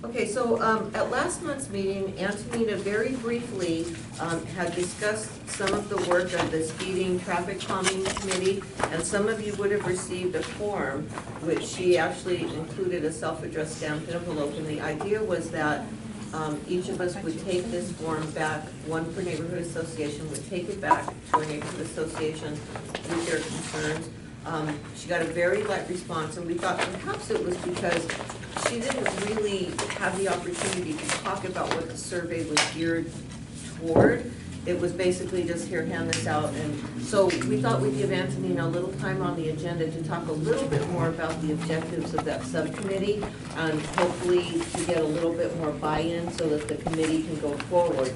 Okay, so at last month's meeting, Antonina very briefly had discussed some of the work of the speeding traffic calming committee, and some of you would have received a form, which she actually included a self-addressed stamped envelope, and the idea was that each of us would take this form back, one per neighborhood association would take it back to our neighborhood association with their concerns. She got a very light response, and we thought perhaps it was because she didn't really have the opportunity to talk about what the survey was geared toward. It was basically just, here, hand this out. And so we thought we'd give Antonina a little time on the agenda to talk a little bit more about the objectives of that subcommittee, and hopefully to get a little bit more buy-in so that the committee can go forward.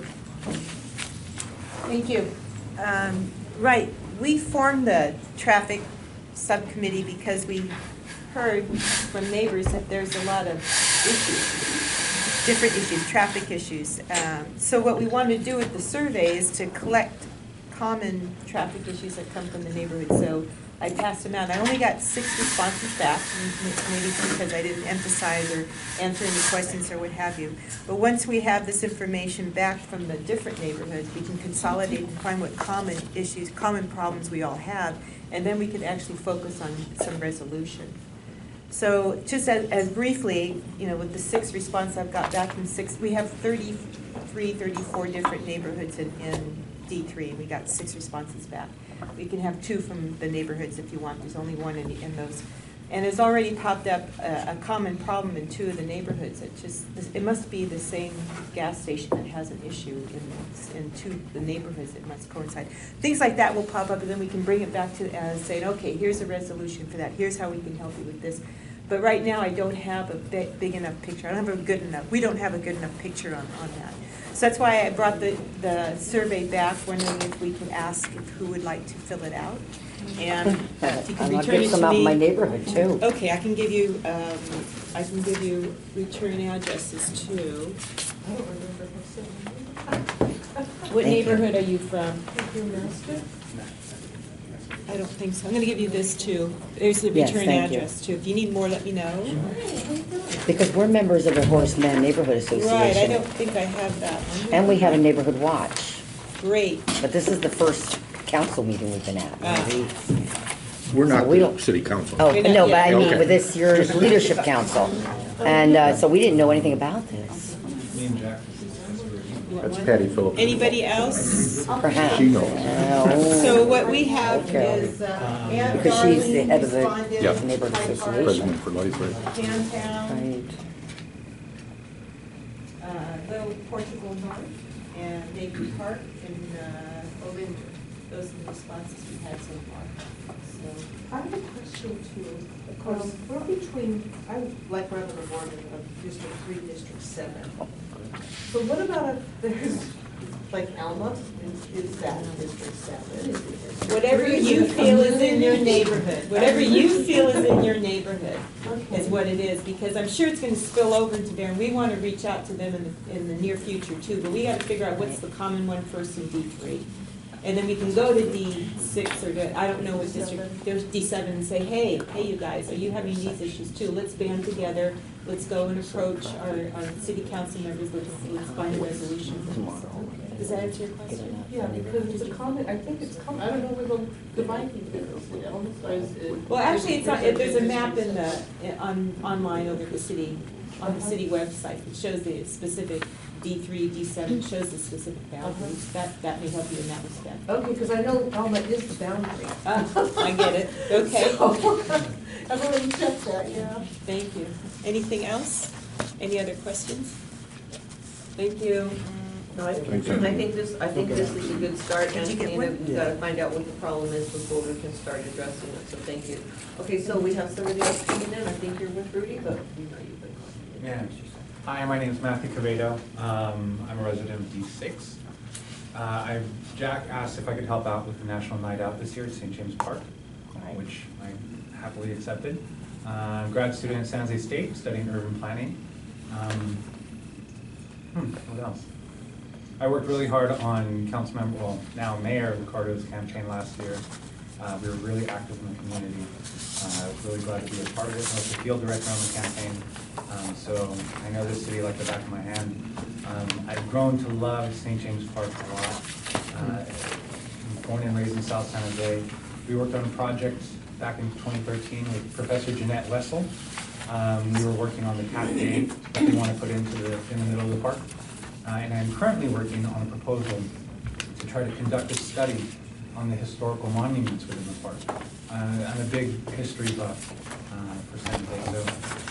Thank you. Right, we formed the traffic subcommittee because we heard from neighbors that there's a lot of issues, different issues, traffic issues. So what we wanted to do with the survey is to collect common traffic issues that come from the neighborhood. So I passed them out. I only got 6 responses back, maybe because I didn't emphasize or answer any questions or what have you. But once we have this information back from the different neighborhoods, we can consolidate and find what common issues, common problems we all have, and then we can actually focus on some resolution. So just as briefly, you know, with the 6 responses I've got back from 6, we have 33, 34 different neighborhoods in D3. We got 6 responses back. We can have 2 from the neighborhoods if you want. There's only 1 in those. And it's already popped up a common problem in 2 of the neighborhoods. It must be the same gas station that has an issue in 2 of the neighborhoods. It must coincide. Things like that will pop up, and then we can bring it back to saying, okay, here's a resolution for that. Here's how we can help you with this. But right now, I don't have a big enough picture. I don't have a good enough. We don't have a good enough picture on that. So that's why I brought the survey back, wondering if we could ask who would like to fill it out. And if you can return it to me. Some out in my neighborhood too. Okay, I can give you return addresses too. I don't remember. What neighborhood are you from? I don't think so. I'm going to give you this too. There's the return address too. If you need more, let me know. Because we're members of the Horace Mann Neighborhood Association. Right, I don't think I have that one. And we have a neighborhood watch. Great. But this is the first council meeting we've been at. We're not we the don't- city council. Oh, We're not no, but yet. I mean, Okay. with this, your leadership council. And so we didn't know anything about this. That's Patty Phillips. Anybody else? Perhaps. She knows. So what we have Okay. is Because she's the head of the Yeah. neighborhood association. President for life, right? Downtown, Right. Little Portugal North, and Navy Park, and Olinder. Those are the responses we've had so far. So, I have a question too. We're between, I like Reverend Warden of District 3, District 7. So what about if there's, like Alma, is that District 7? whatever you feel is in your neighborhood, whatever you feel is in your neighborhood is what it is, because I'm sure it's going to spill over into there, and we want to reach out to them in the near future too, but we got to figure out what's the common one first in D3. And then we can go to D6 or to, I don't know what district, there's D7 and say, hey you guys, are you having these issues too? Let's band together, let's go and approach our city council members, let's find a resolution. Does that answer your question? Yeah, because it's a comment, I think it's common, I don't know where the dividing is. Well, actually, it's not, there's a map in online over the city, on the city website. It shows the specific D3, D7, shows the specific boundaries. That may help you in that respect. Okay, because I know Alma is the boundary. I get it. Okay. I've already checked that, yeah. Thank you. Anything else? Any other questions? Thank you. No, I think this is a good start, and we've got to find out what the problem is before we can start addressing it, so thank you. Okay, so we have somebody else coming in, I think you're with Rudy, but we know you've been calling. Yeah. Hi, my name is Matthew Cavedo. I'm a resident of D6. Jack asked if I could help out with the National Night Out this year at St. James Park, which I happily accepted. I'm a grad student at San Jose State studying urban planning. What else? I worked really hard on Councilmember, well, now Mayor Ricardo's campaign last year. We were really active in the community. Really glad to be a part of it. I was the field director on the campaign. So I know this city like the back of my hand. I've grown to love St. James Park a lot. Born and raised in South San Jose. We worked on a project back in 2013 with Professor Jeanette Wessel. We were working on the cascade that we want to put in the middle of the park. And I'm currently working on a proposal to try to conduct a study on the historical monuments within the park. I'm a big history buff for San Jose,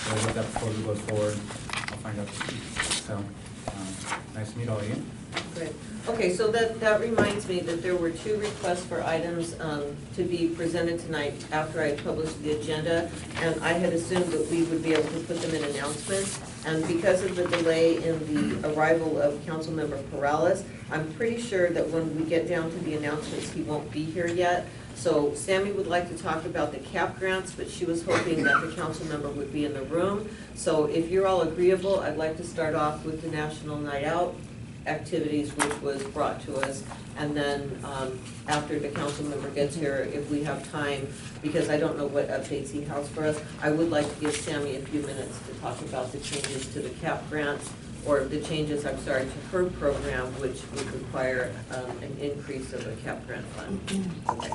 so as that proposal goes forward, I'll find out. So, nice to meet all of you. Great. Okay, so that reminds me that there were 2 requests for items to be presented tonight after I published the agenda, and I had assumed that we would be able to put them in announcements. And because of the delay in the arrival of Councilmember Perales, I'm pretty sure that when we get down to the announcements, he won't be here yet. So Sammy would like to talk about the CAP grants, but she was hoping that the council member would be in the room. So if you're all agreeable, I'd like to start off with the National Night Out activities, which was brought to us. And then after the council member gets here, if we have time, because I don't know what updates he has for us, I would like to give Sammy a few minutes to talk about the changes to the CAP grants, or the changes, I'm sorry, to her program, which would require an increase of the CAP grant fund. Okay.